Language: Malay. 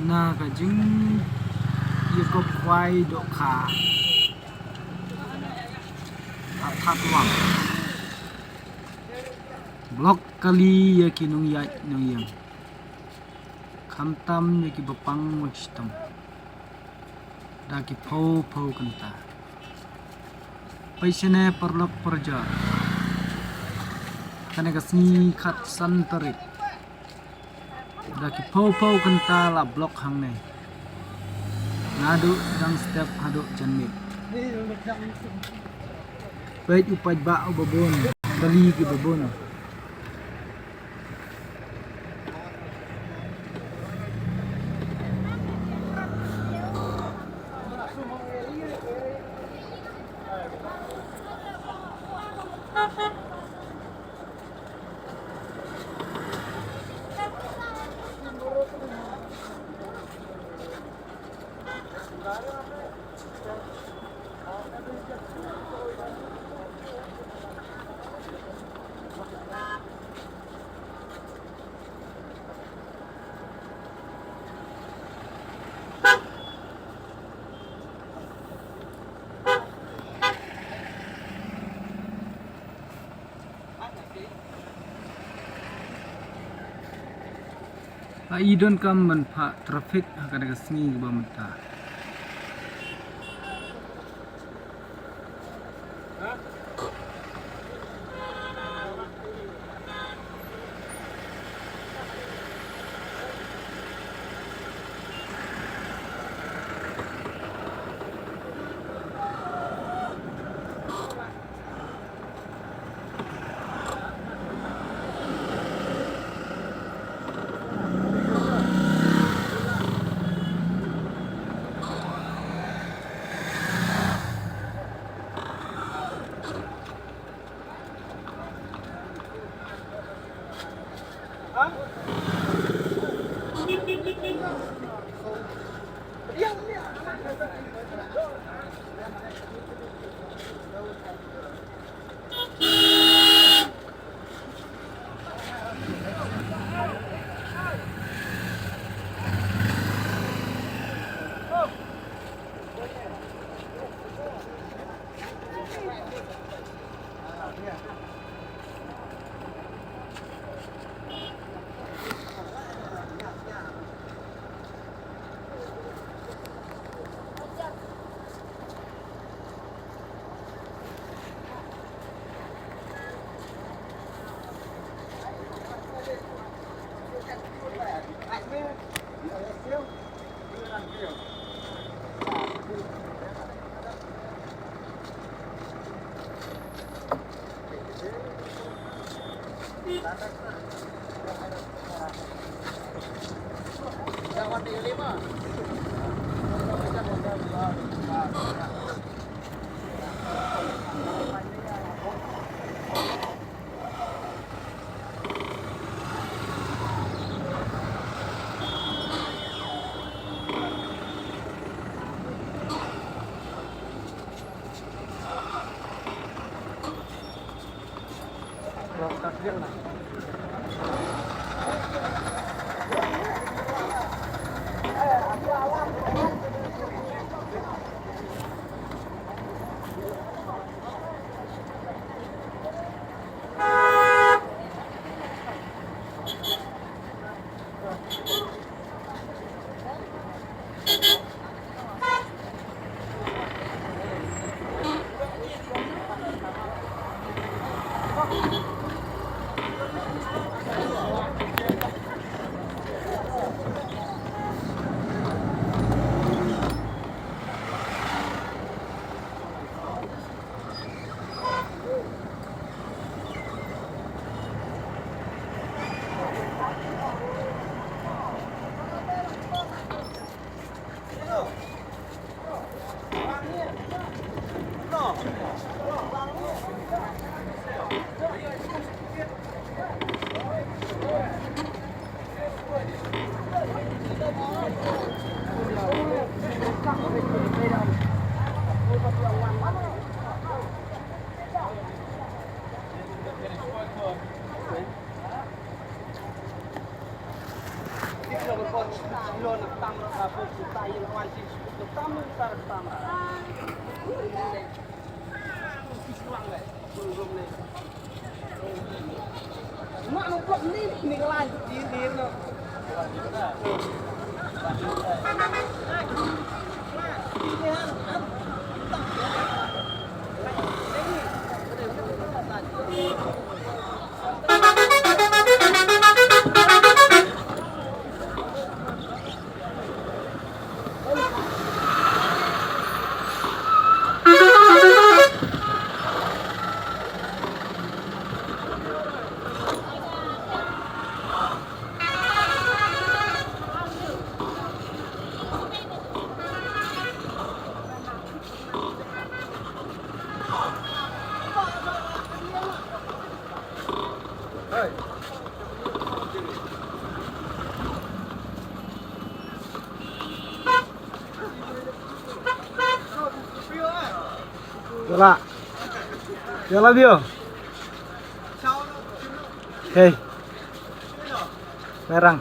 na ka jing ye ko kwai do kha thak wang blok kali ye ki nung ya nung yang kham tam ye ki bapang mo stam da ki pho kanta paisane parlok parja kana ka sni khat san tarik da ki pho kanta la blok hang ne nadu dang step hadu janmit pej upaj ba babon kali ki babon idon kam manfa traffic hakana ka sni ba mata Lo nak tam apa kita yang wanci tam tar tam. Silang le. Belum le. Mak nak blok ni kelan di no. Yola. Yola Bio. Hey. Merang.